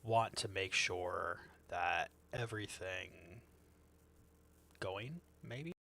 want to make sure that everything going, maybe?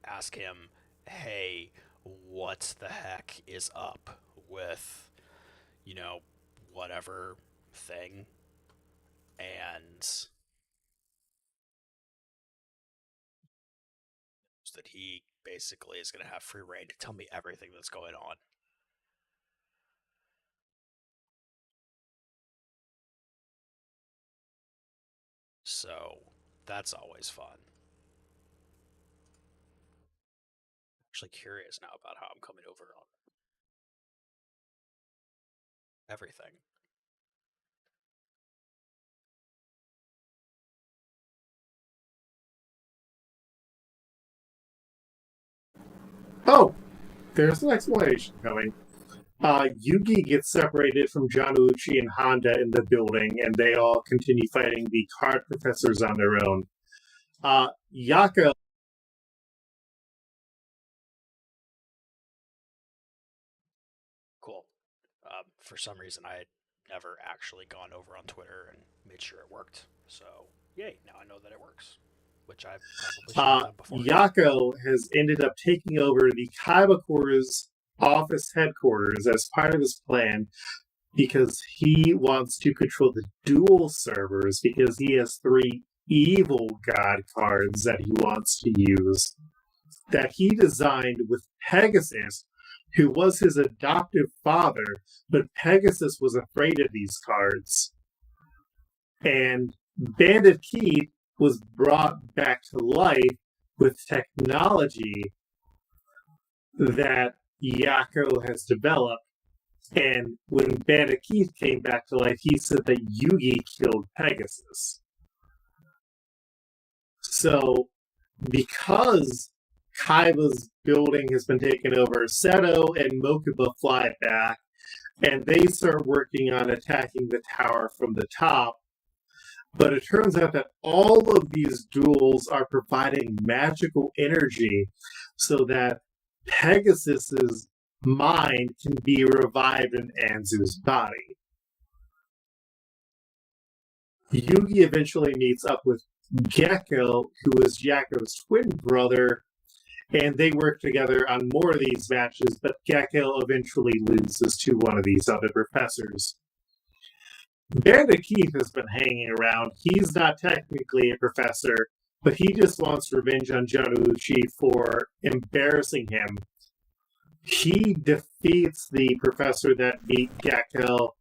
Ask him, hey, what the heck is up with, you know, whatever thing? And that he basically is going to have free reign to tell me everything that's going on. So that's always fun. Actually curious now about how I'm coming over on everything. Oh, there's an explanation coming. Yugi gets separated from Janucci and Honda in the building, and they all continue fighting the card professors on their own. Yaka. Cool. For some reason, I had never actually gone over on Twitter and made sure it worked. So, yay, now I know that it works, which I probably should have done beforehand. Yako has ended up taking over the Kaibakure's office headquarters as part of his plan because he wants to control the dual servers because he has three evil god cards that he wants to use that he designed with Pegasus, who was his adoptive father, but Pegasus was afraid of these cards. And Bandit Keith was brought back to life with technology that Yako has developed. And when Bandit Keith came back to life, he said that Yugi killed Pegasus. So, because Kaiba's building has been taken over, Seto and Mokuba fly back, and they start working on attacking the tower from the top. But it turns out that all of these duels are providing magical energy so that Pegasus's mind can be revived in Anzu's body. Yugi eventually meets up with Gecko, who is Yako's twin brother, and they work together on more of these matches, but Gecko eventually loses to one of these other professors. Bandit Keith has been hanging around. He's not technically a professor, but he just wants revenge on Janucci for embarrassing him. He defeats the professor that beat Gecko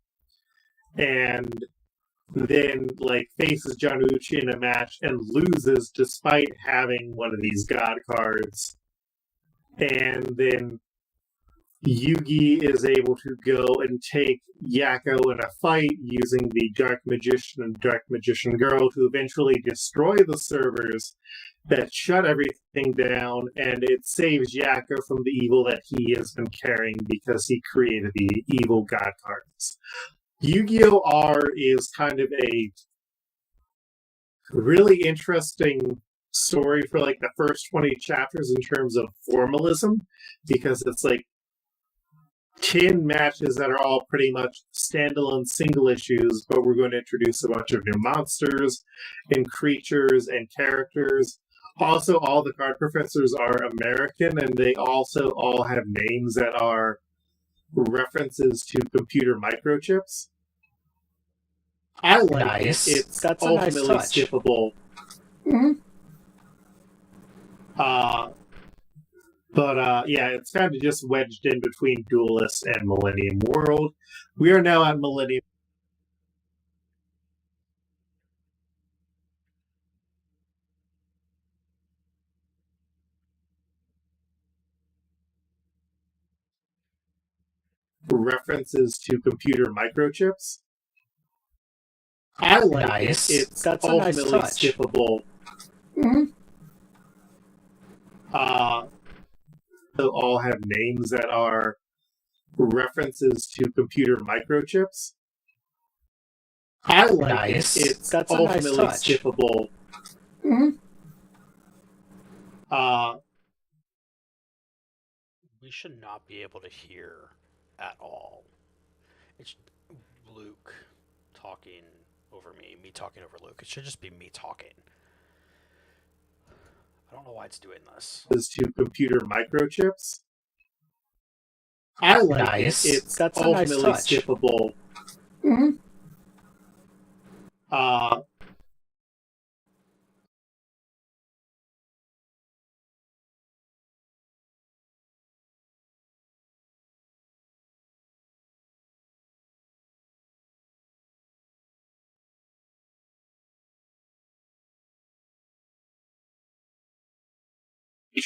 and then faces Janucci in a match and loses despite having one of these god cards. And then Yugi is able to go and take Yako in a fight using the Dark Magician and Dark Magician Girl to eventually destroy the servers that shut everything down, and it saves Yako from the evil that he has been carrying because he created the evil god cards. Yu-Gi-Oh! R is kind of a really interesting story for the first 20 chapters in terms of formalism, because it's 10 matches that are all pretty much standalone single issues, but we're going to introduce a bunch of new monsters and creatures and characters. Also, all the card professors are American, and they also all have names that are references to computer microchips. I like Nice. it. It's That's a nice ultimately touch. skippable. Mm-hmm. But yeah, it's kind of just wedged in between Duelist and Millennium World. We are now at Millennium. References to computer microchips. I like Nice. it. It's That's a ultimately nice touch. skippable. Mm-hmm. They'll all have names that are references to computer microchips. I like Nice. it. It's That's a ultimately nice touch. skippable. Mm-hmm. We should not be able to hear at all. It's Luke talking over me talking over Luke. It should just be me talking. I don't know why it's doing this. Is to computer microchips. I like Nice. it. It's That's a ultimately nice touch. skippable. Mm-hmm.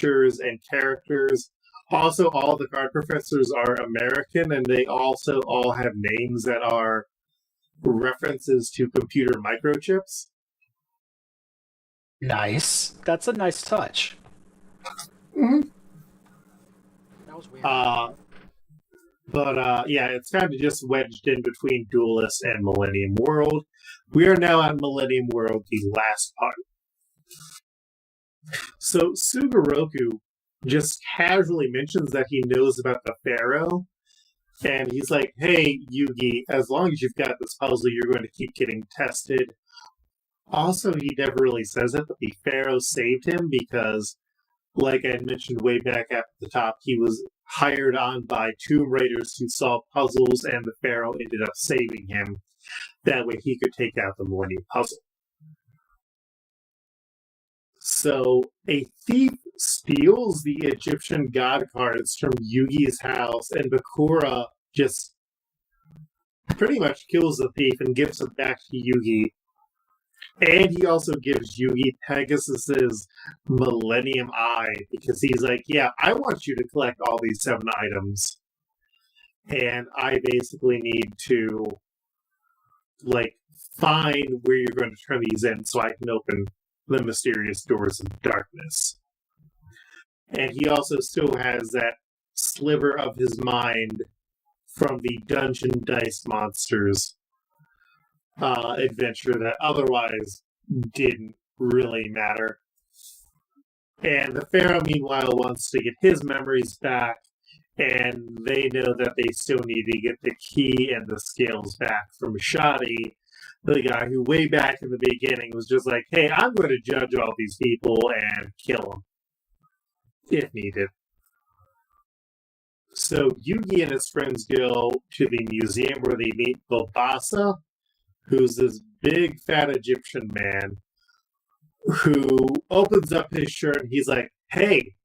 features and characters. Also, all the card professors are American, and they also all have names that are references to computer microchips. Nice. That's a nice touch. Mm-hmm. That was weird. But yeah, it's kind of just wedged in between Duelist and Millennium World. We are now at Millennium World, the last part. So Sugoroku just casually mentions that he knows about the Pharaoh, and he's like, hey, Yugi, as long as you've got this puzzle, you're going to keep getting tested. Also, he never really says it, but the Pharaoh saved him because, like I mentioned way back at the top, he was hired on by Tomb Raiders to solve puzzles, and the Pharaoh ended up saving him. That way he could take out the Millennium Puzzle. So, a thief steals the Egyptian god cards from Yugi's house, and Bakura just pretty much kills the thief and gives them back to Yugi. And he also gives Yugi Pegasus's Millennium Eye, because he's like, yeah, I want you to collect all these 7 items. And I basically need to, like, find where you're going to turn these in so I can open the mysterious doors of darkness. And he also still has that sliver of his mind from the Dungeon Dice Monsters adventure that otherwise didn't really matter. And the Pharaoh, meanwhile, wants to get his memories back, and they know that they still need to get the key and the scales back from Shadi, the guy who way back in the beginning was just like, hey, I'm going to judge all these people and kill them if needed. So Yugi and his friends go to the museum where they meet Bobasa, who's this big fat Egyptian man who opens up his shirt and he's like, hey,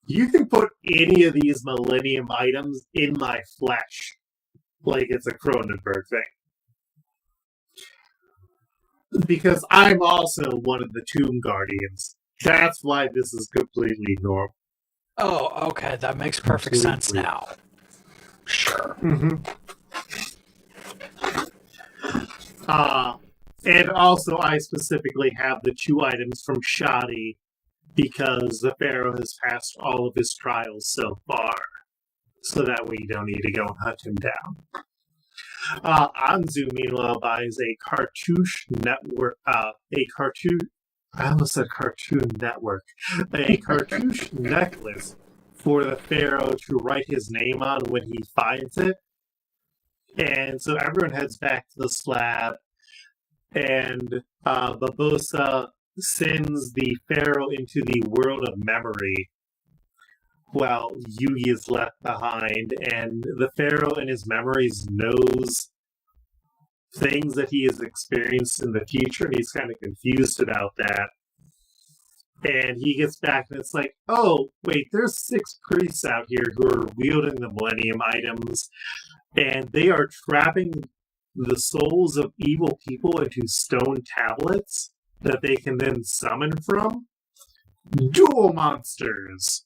you can put any of these Millennium items in my flesh. Like it's a Cronenberg thing. Because I'm also one of the Tomb Guardians. That's why this is completely normal. Oh, okay. That makes perfect sense now. Sure. Mm-hmm. And also, I specifically have the 2 items from Shadi because the Pharaoh has passed all of his trials so far. So that way you don't need to go and hunt him down. Anzu, meanwhile, buys a cartouche network, I almost said Cartoon Network. A cartouche necklace for the Pharaoh to write his name on when he finds it. And so everyone heads back to the slab, and Barbossa sends the Pharaoh into the world of memory while Yugi is left behind, and the Pharaoh in his memories knows things that he has experienced in the future, and he's kind of confused about that. And he gets back, and it's like, oh, wait, there's 6 priests out here who are wielding the Millennium items, and they are trapping the souls of evil people into stone tablets that they can then summon from. Duel monsters!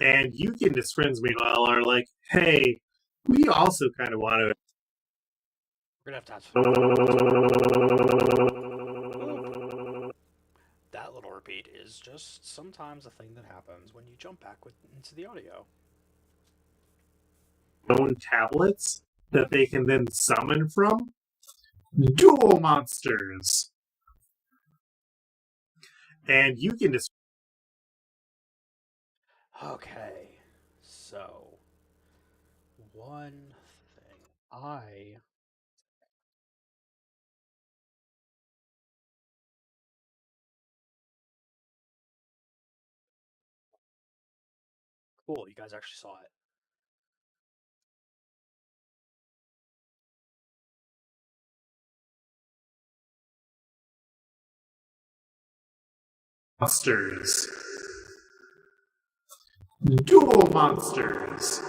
And Yuki and his friends, meanwhile, are like, hey, we also kind of want to... We're going to have to... That little repeat is just sometimes a thing that happens when you jump back into the audio. Stone tablets that they can then summon from. Duel monsters! And you can just... Okay, so one thing Cool, you guys actually saw it. Monsters. Duel monsters.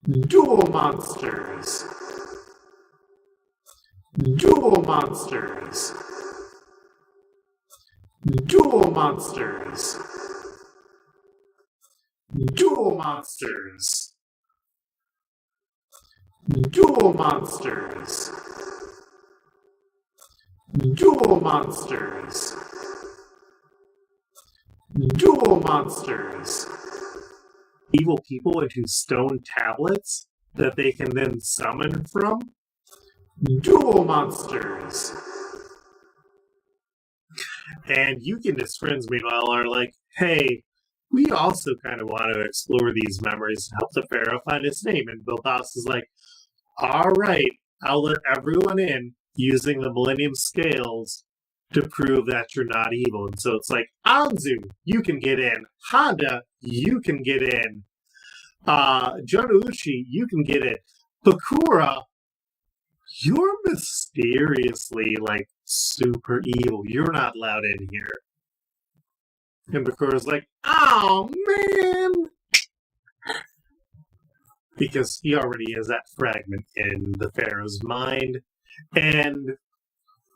Duel monsters. Duel monsters. Duel monsters! Duel monsters! Duel monsters! Duel monsters! Duel monsters! Evil people into stone tablets that they can then summon from? Duel monsters! And Yugi and his friends, meanwhile, are like, hey, we also kind of want to explore these memories and help the Pharaoh find his name. And Bilbas is like, all right, I'll let everyone in using the Millennium Scales to prove that you're not evil. And so it's like, Anzu, you can get in. Honda, you can get in. Jonouchi, you can get in. Bakura, you're mysteriously, like, super evil. You're not allowed in here. And Bakura's like, oh, man! Because he already has that fragment in the Pharaoh's mind. And,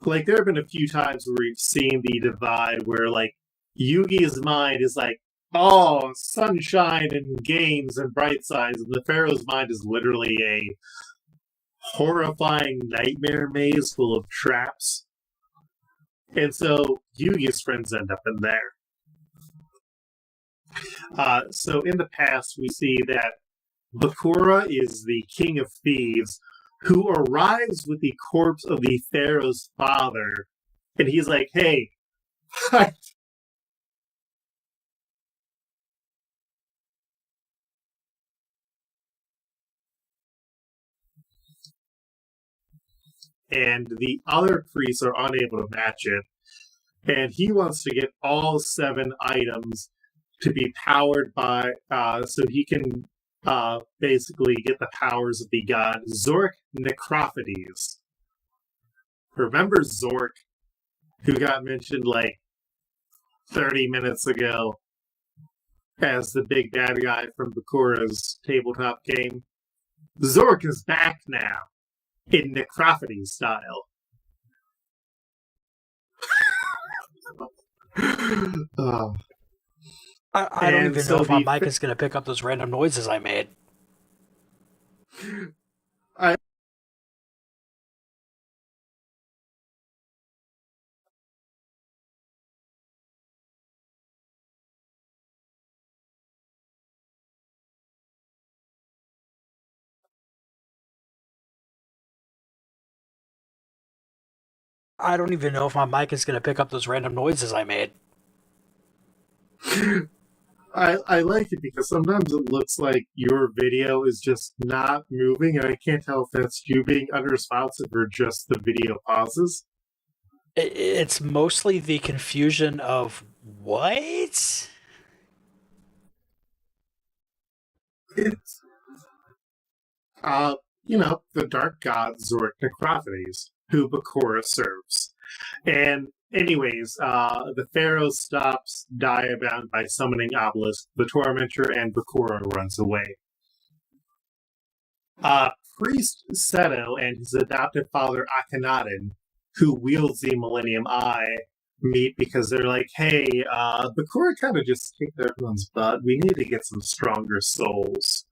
like, there have been a few times where we've seen the divide where, like, Yugi's mind is like, oh, sunshine and games and bright sides, and the Pharaoh's mind is literally a horrifying nightmare maze full of traps. And so Yugi's friends end up in there. So in the past, we see that Bakura is the king of thieves who arrives with the corpse of the Pharaoh's father. And he's like, hey, and the other priests are unable to match it. And he wants to get all 7 items to be powered by, so he can basically get the powers of the god Zork Necrophates. Remember Zork, who got mentioned like 30 minutes ago as the big bad guy from Bakura's tabletop game? Zork is back now, in Necrophates style. I don't even know if my mic is going to pick up those random noises I made. I don't even know if my mic is going to pick up those random noises I made. I like it because sometimes it looks like your video is just not moving, and I can't tell if that's you being unresponsive or just the video pauses. It's mostly the confusion of what? It's, the dark god Zork Necrophates, who Bakura serves. And anyways, the Pharaoh stops Diabound by summoning Obelisk, the Tormentor, and Bakura runs away. Priest Seto and his adoptive father Akhenaten, who wields the Millennium Eye, meet because they're like, hey, Bakura kind of just kicked everyone's butt. We need to get some stronger souls.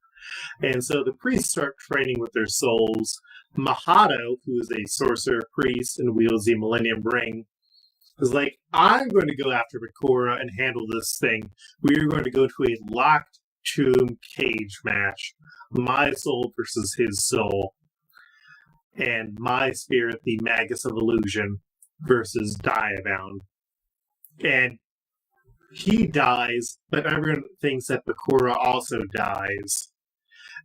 And so the priests start training with their souls. Mahato, who is a sorcerer priest and wields the Millennium Ring, is like, I'm going to go after Bakura and handle this thing. We are going to go to a locked tomb cage match. My soul versus his soul. And my spirit, the Magus of Illusion, versus Diabound. And he dies, but everyone thinks that Bakura also dies.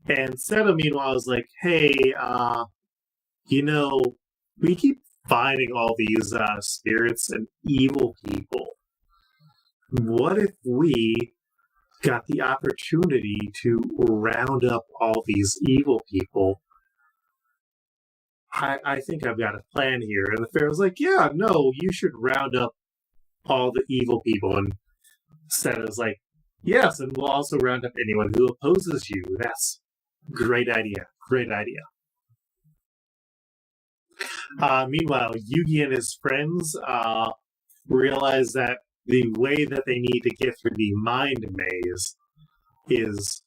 And Seto, meanwhile, is like, hey, we keep finding all these spirits and evil people. What if we got the opportunity to round up all these evil people? I think I've got a plan here. And the Pharaoh's like, yeah, no, you should round up all the evil people. And Seto's like, yes, and we'll also round up anyone who opposes you. That's great idea. Great idea. Meanwhile, Yugi and his friends realize that the way that they need to get through the mind maze is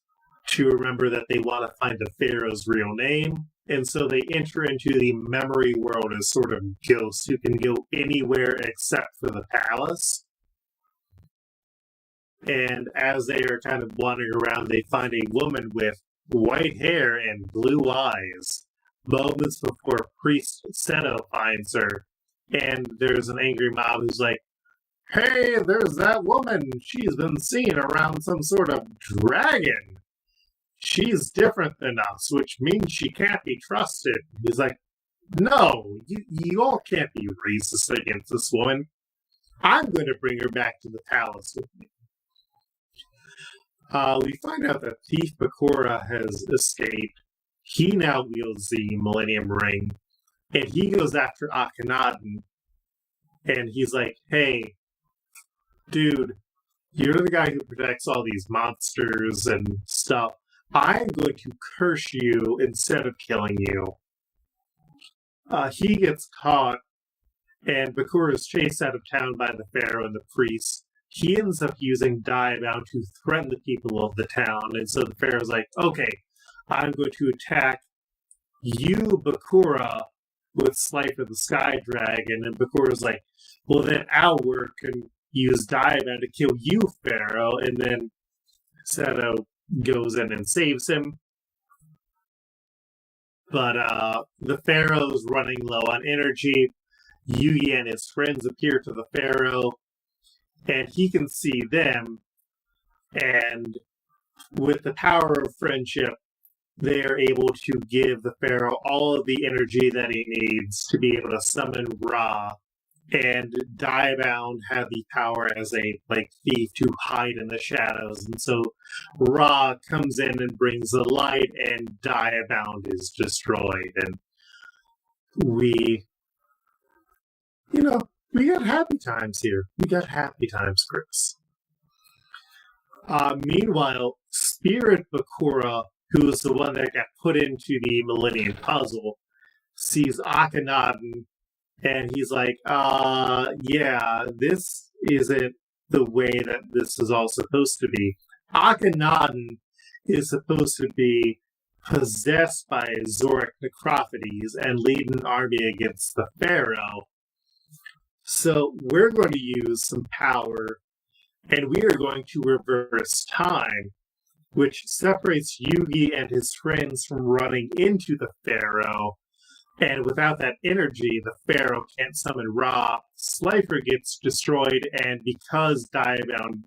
to remember that they want to find the Pharaoh's real name. And so they enter into the memory world as sort of ghosts who can go anywhere except for the palace. And as they are kind of wandering around, they find a woman with white hair and blue eyes. Moments before Priest Seto finds her, and there's an angry mob who's like, "Hey, there's that woman. She's been seen around some sort of dragon. She's different than us, which means she can't be trusted." He's like, "No, you all can't be racist against this woman. I'm going to bring her back to the palace with me." We find out that Thief Bakura has escaped. He now wields the Millennium Ring, and he goes after Akhenaten, and he's like, "Hey, dude, you're the guy who protects all these monsters and stuff. I'm going to curse you instead of killing you." He gets caught, and Bakura is chased out of town by the Pharaoh and the priests. He ends up using Diabound to threaten the people of the town, and so the Pharaoh's like, "Okay, I'm going to attack you, Bakura, with Slifer the Sky Dragon." And Bakura's like, "Well, then I'll work and use Diabound to kill you, Pharaoh." And then Seto goes in and saves him. But the Pharaoh's running low on energy. Yugi and his friends appear to the Pharaoh, and he can see them. And with the power of friendship, they are able to give the Pharaoh all of the energy that he needs to be able to summon Ra. And Diabound had the power as a thief to hide in the shadows. And so Ra comes in and brings the light, and Diabound is destroyed. And we got happy times here. We got happy times, Chris. Meanwhile, Spirit Bakura, who is the one that got put into the Millennium Puzzle, sees Akhenaten, and he's like, yeah, this isn't the way that this is all supposed to be. Akhenaten is supposed to be possessed by Zorik Necrophates and lead an army against the Pharaoh. So we're going to use some power, and we are going to reverse time, which separates Yugi and his friends from running into the Pharaoh. And without that energy, the Pharaoh can't summon Ra. Slifer gets destroyed, and because Diabound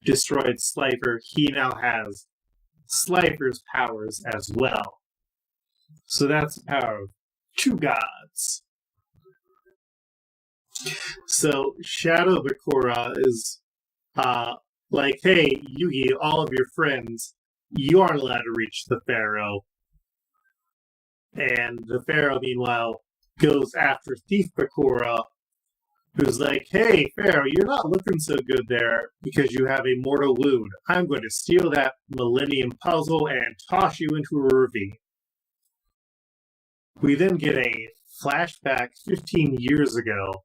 destroyed Slifer, he now has Slifer's powers as well. So that's the power of two gods. So Shadow Bakura is like, "Hey, Yugi, all of your friends, you aren't allowed to reach the Pharaoh." And the Pharaoh, meanwhile, goes after Thief Bakura, who's like, "Hey, Pharaoh, you're not looking so good there because you have a mortal wound. I'm going to steal that Millennium Puzzle and toss you into a ravine." We then get a flashback 15 years ago,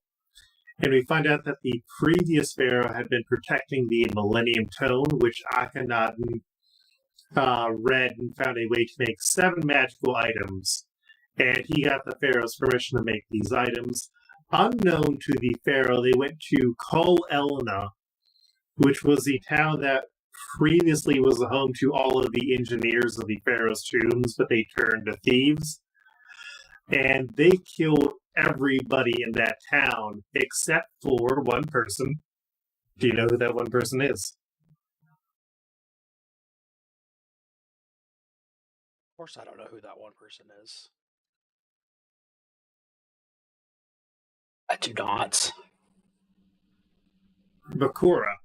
and we find out that the previous Pharaoh had been protecting the Millennium Tome, which Akhenaten read and found a way to make 7 magical items. And he got the Pharaoh's permission to make these items. Unknown to the Pharaoh, they went to Kol Elna, which was the town that previously was the home to all of the engineers of the Pharaoh's tombs, but they turned to thieves. And they killed everybody in that town except for one person. Do you know who that one person is? Of course I don't know who that one person is. I do not. Bakura.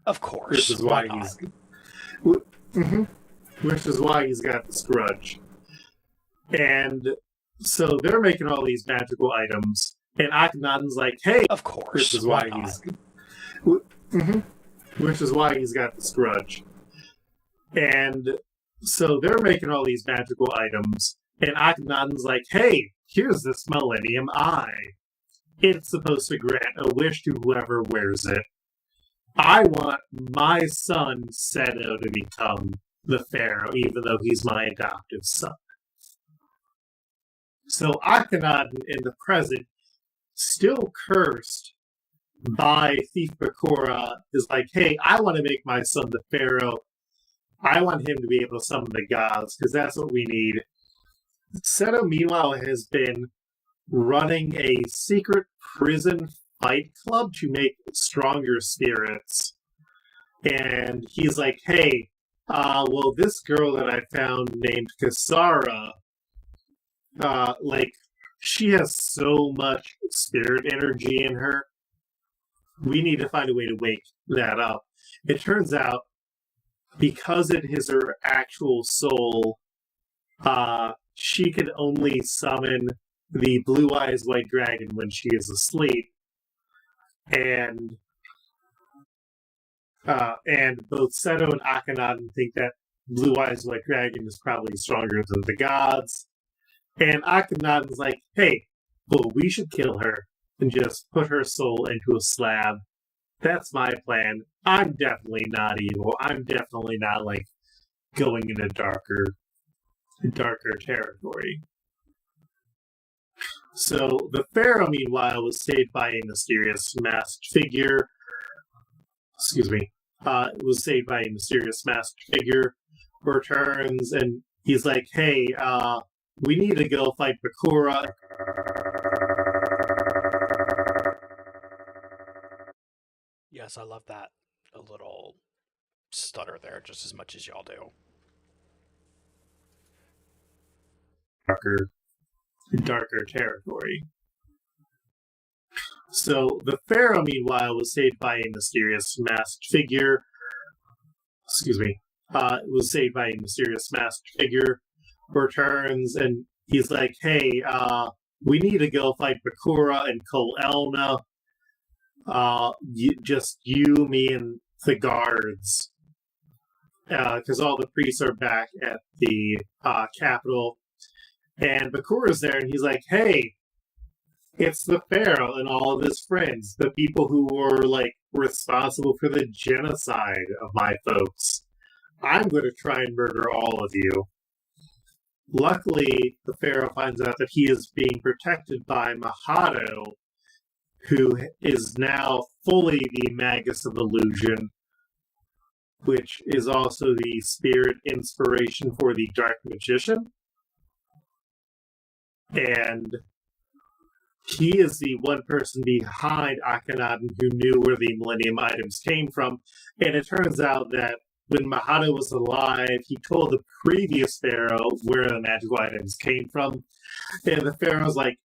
Of course. Which is why he's... Which is why he's got this grudge. And so they're making all these magical items, and Akhenaten's like, "Hey," of course, which is why he's, which is why he's got this grudge. And so they're making all these magical items, and Akhenaten's like, "Hey, here's this Millennium Eye," it's supposed to grant a wish to whoever wears it. I want my son, Seto, to become the pharaoh, even though he's my adoptive son. So Akhenaten in the present, still cursed by Thief Bakura, is like, hey, I want to make my son the pharaoh. I want him to be able to summon the gods, because that's what we need. Seto, meanwhile, has been running a secret prison fight club to make stronger spirits. And he's like, hey, well, this girl that I found named Kasara, she has so much spirit energy in her. We need to find a way to wake that up. It turns out, because it is her actual soul, she can only summon the Blue Eyes White Dragon when she is asleep. And both Seto and Akhenaten think that Blue Eyes White Dragon is probably stronger than the gods. And Akhenaten's like, hey, well, we should kill her and just put her soul into a slab. That's my plan. I'm definitely not evil. I'm definitely not, going into darker territory. So the pharaoh, meanwhile, was saved by a mysterious masked figure. Was saved by a mysterious masked figure. Returns, and he's like, hey, we need to go fight Bakura. Yes, I love that. A little stutter there, just as much as y'all do. Darker territory. So the pharaoh, meanwhile, was saved by a mysterious masked figure. Was saved by a mysterious masked figure. Returns, and he's like, hey, we need to go fight Bakura and Kol Elna. Just you, me, and the guards. Because all the priests are back at the capital. And Bakura's there, and he's like, hey, it's the pharaoh and all of his friends, the people who were, responsible for the genocide of my folks. I'm going to try and murder all of you. Luckily, the pharaoh finds out that he is being protected by Mahado, who is now fully the Magus of Illusion, which is also the spirit inspiration for the Dark Magician. And he is the one person behind Akhenaten who knew where the Millennium items came from. And it turns out that when Mahado was alive, he told the previous pharaoh where the magical items came from. And the pharaoh's like,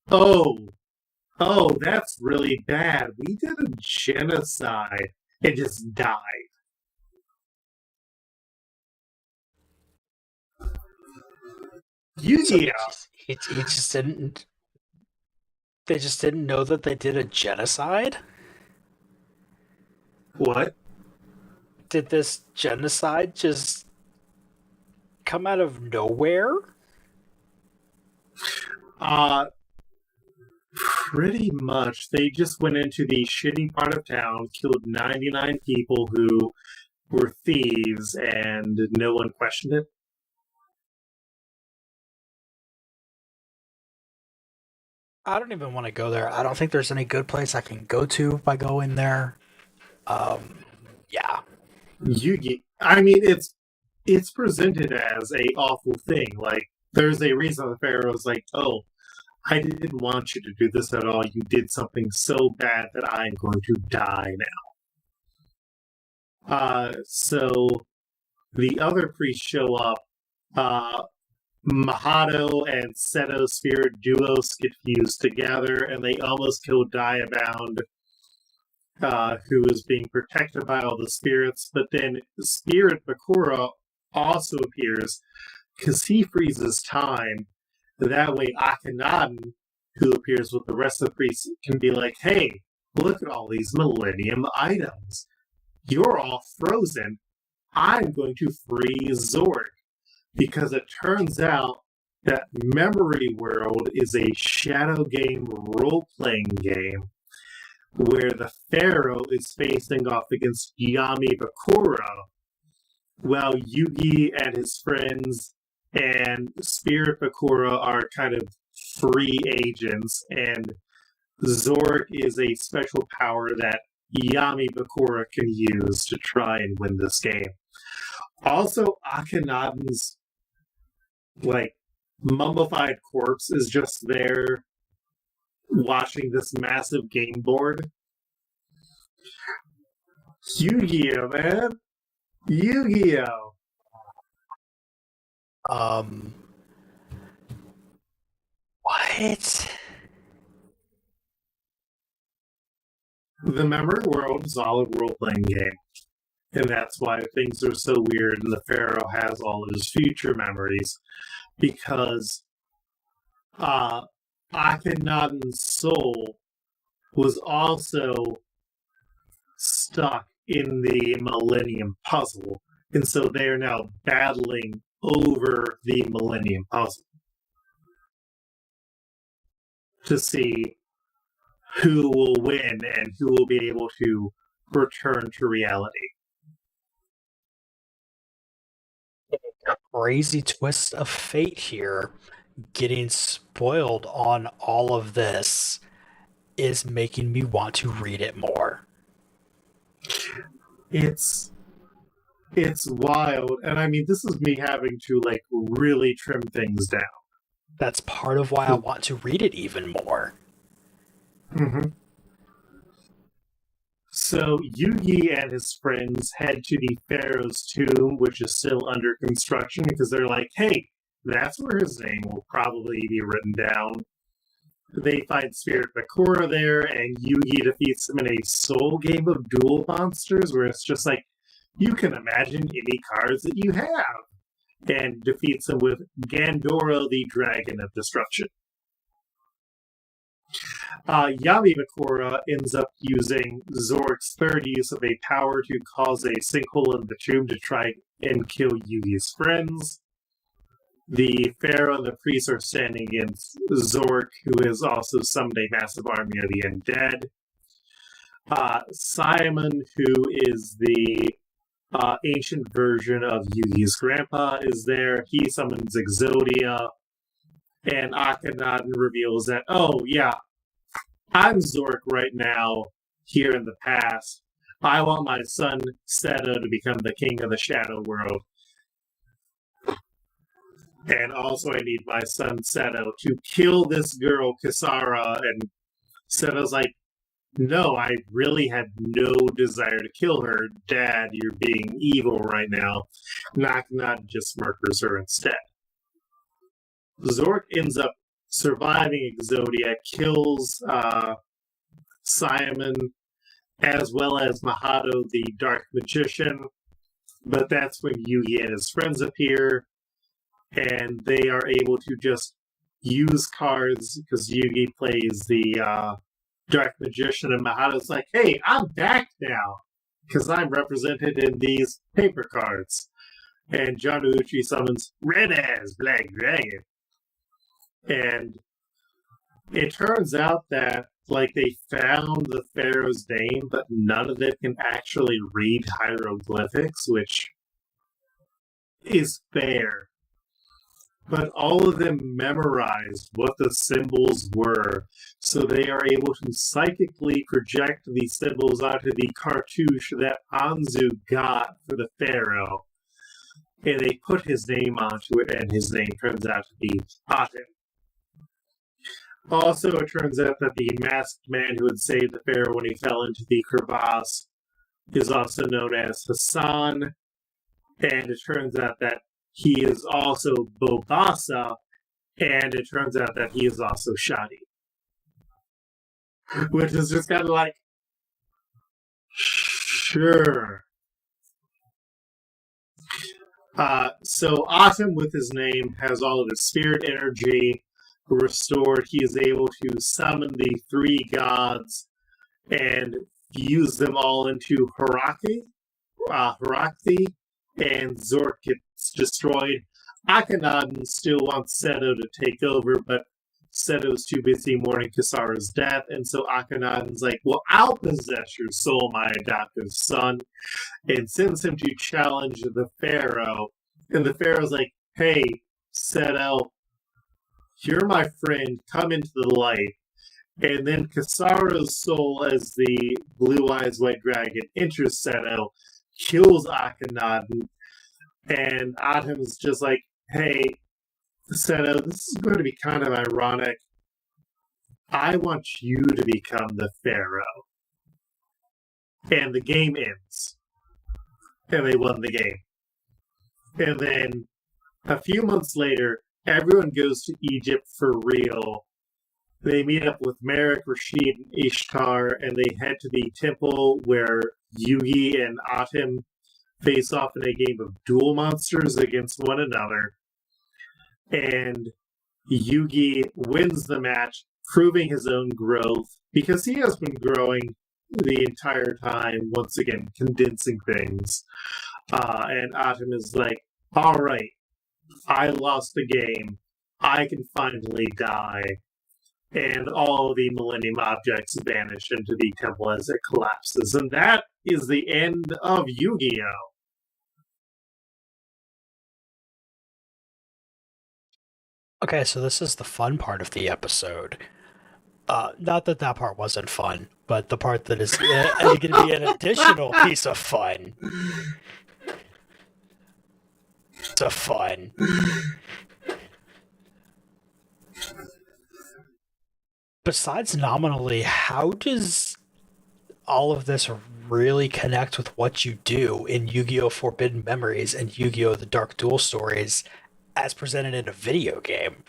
oh, that's really bad. We did a genocide and just died. He just didn't. They just didn't know that they did a genocide? What? Did this genocide just come out of nowhere? Pretty much. They just went into the shitty part of town, killed 99 people who were thieves, and no one questioned it. I don't even want to go there. I don't think there's any good place I can go to by going there. Yeah. It's presented as a awful thing. There's a reason the pharaoh's like, oh, I didn't want you to do this at all. You did something so bad that I'm going to die now. So the other priests show up. Mahado and Seto's spirit duos get fused together, and they almost kill Diabound, who is being protected by all the spirits. But then Spirit Bakura also appears, because he freezes time. That way Akhenaten, who appears with the rest of the priests, can be like, hey, look at all these Millennium items. You're all frozen. I'm going to freeze Zork. Because it turns out that Memory World is a shadow game role-playing game where the Pharaoh is facing off against Yami Bakura, while Yugi and his friends and Spirit Bakura are kind of free agents, and Zork is a special power that Yami Bakura can use to try and win this game. Also, Akhenaten's mummified corpse is just there watching this massive game board. Yu-Gi-Oh, man! Yu-Gi-Oh! What? The Memory World is all a role-playing game. And that's why things are so weird and the Pharaoh has all of his future memories. Because Akhenaten's soul was also stuck in the Millennium Puzzle. And so they are now battling over the Millennium Puzzle to see who will win and who will be able to return to reality. Crazy twist of fate here. Getting spoiled on all of this is making me want to read it more. It's wild, and I mean, this is me having to really trim things down. That's part of why I want to read it even more. Mm-hmm. So Yugi and his friends head to the Pharaoh's tomb, which is still under construction, because they're like, hey, that's where his name will probably be written down. They find Spirit Bakura there, and Yugi defeats him in a soul game of Duel Monsters, where it's just like, you can imagine any cards that you have, and defeats him with Gandoro, the Dragon of Destruction. Yami Bakura ends up using Zork's third use of a power to cause a sinkhole in the tomb to try and kill Yugi's friends. The Pharaoh and the priest are standing against Zork, who has also summoned a massive army of the undead. Simon, who is the ancient version of Yugi's grandpa, is there. He summons Exodia, and Akhenaten reveals that, oh yeah, I'm Zork right now, here in the past. I want my son, Seto, to become the king of the Shadow World. And also I need my son, Seto, to kill this girl, Kisara. And Seto's like, no, I really had no desire to kill her. Dad, you're being evil right now. Akhenaten just murders her instead. Zork ends up surviving Exodia, kills Simon, as well as Mahado, the Dark Magician. But that's when Yugi and his friends appear, and they are able to just use cards, because Yugi plays the Dark Magician, and Mahado's like, hey, I'm back now, because I'm represented in these paper cards. And John Uchi summons Red as Black Dragon. And it turns out that they found the Pharaoh's name, but none of them can actually read hieroglyphics, which is fair. But all of them memorized what the symbols were, so they are able to psychically project these symbols onto the cartouche that Anzu got for the Pharaoh. And they put his name onto it, and his name turns out to be Aten. Also, it turns out that the masked man who had saved the Pharaoh when he fell into the crevasse is also known as Hassan, and it turns out that he is also Bobasa, and it turns out that he is also Shadi. Which is just kind of like, sure. So Aten, with his name, has all of his spirit energy restored. He is able to summon the three gods and fuse them all into Harakthi, and Zork gets destroyed. Akhenaten still wants Seto to take over, but Seto's too busy mourning Kisara's death, and so Akhenaten's like, well, I'll possess your soul, my adoptive son, and sends him to challenge the Pharaoh. And the Pharaoh's like, hey, Seto, you're my friend, come into the light. And then Kisara's soul, as the blue eyes white dragon, enters Seto, kills Akhenaten, and Atom's just like, hey, Seto, this is going to be kind of ironic. I want you to become the Pharaoh. And the game ends. And they won the game. And then a few months later, everyone goes to Egypt for real. They meet up with Merrick, Rashid, and Ishtar, and they head to the temple where Yugi and Atom face off in a game of duel monsters against one another. And Yugi wins the match, proving his own growth, because he has been growing the entire time, once again, condensing things. And Atom is like, all right, I lost the game. I can finally die. And all the Millennium objects vanish into the temple as it collapses. And that is the end of Yu-Gi-Oh! Okay, so this is the fun part of the episode. Not that that part wasn't fun, but the part that is going to be an additional piece of fun. It's a fun. Besides nominally, how does all of this really connect with what you do in Yu-Gi-Oh! Forbidden Memories and Yu-Gi-Oh! The Dark Duel stories as presented in a video game?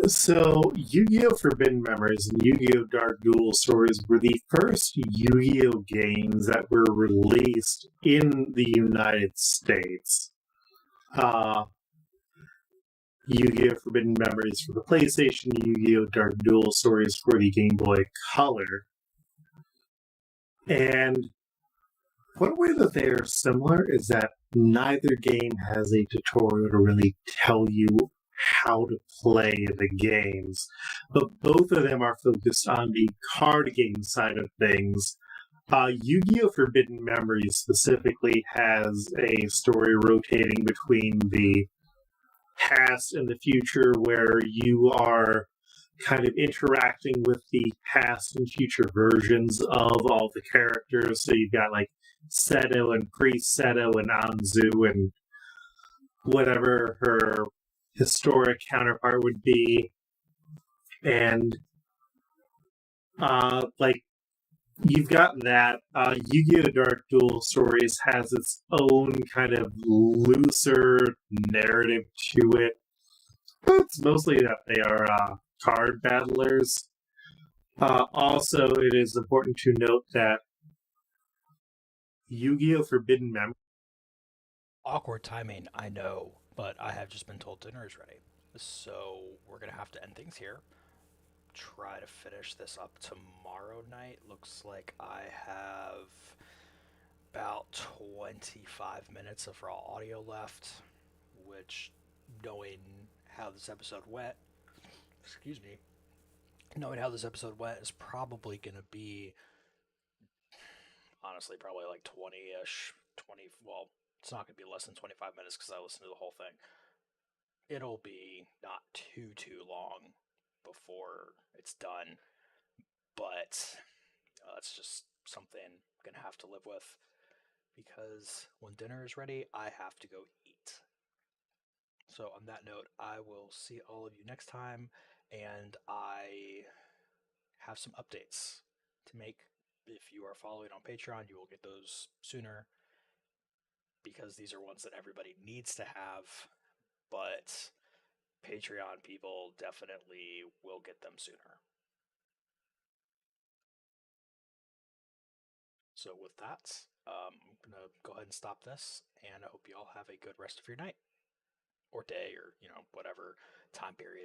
So, Yu-Gi-Oh! Forbidden Memories and Yu-Gi-Oh! Dark Duel Stories were the first Yu-Gi-Oh! Games that were released in the United States. Yu-Gi-Oh! Forbidden Memories for the PlayStation, Yu-Gi-Oh! Dark Duel Stories for the Game Boy Color. And one way that they are similar is that neither game has a tutorial to really tell you how to play the games, but both of them are focused on the card game side of things. Yu-Gi-Oh! Forbidden Memories specifically has a story rotating between the past and the future, where you are kind of interacting with the past and future versions of all the characters. So you've got like Seto and Priest Seto and Anzu and whatever her historic counterpart would be. And like you've got that. Yu-Gi-Oh! Dark Duel Stories has its own kind of looser narrative to it. But it's mostly that they are card battlers. Also, it is important to note that Yu-Gi-Oh! Forbidden Memories. Awkward timing, I know, but I have just been told dinner is ready. So we're going to have to end things here. Try to finish this up tomorrow night. Looks like I have about 25 minutes of raw audio left, which, knowing how this episode went, excuse me, knowing how this episode went is probably going to be, honestly, probably like 20-ish, 20, well, it's not going to be less than 25 minutes because I listened to the whole thing. It'll be not too long before it's done, but it's just something I'm going to have to live with, because when dinner is ready, I have to go eat. So on that note, I will see all of you next time, and I have some updates to make. If you are following on Patreon, you will get those sooner, because these are ones that everybody needs to have, but Patreon people definitely will get them sooner. So with that, I'm going to go ahead and stop this, and I hope you all have a good rest of your night, or day, or, whatever time period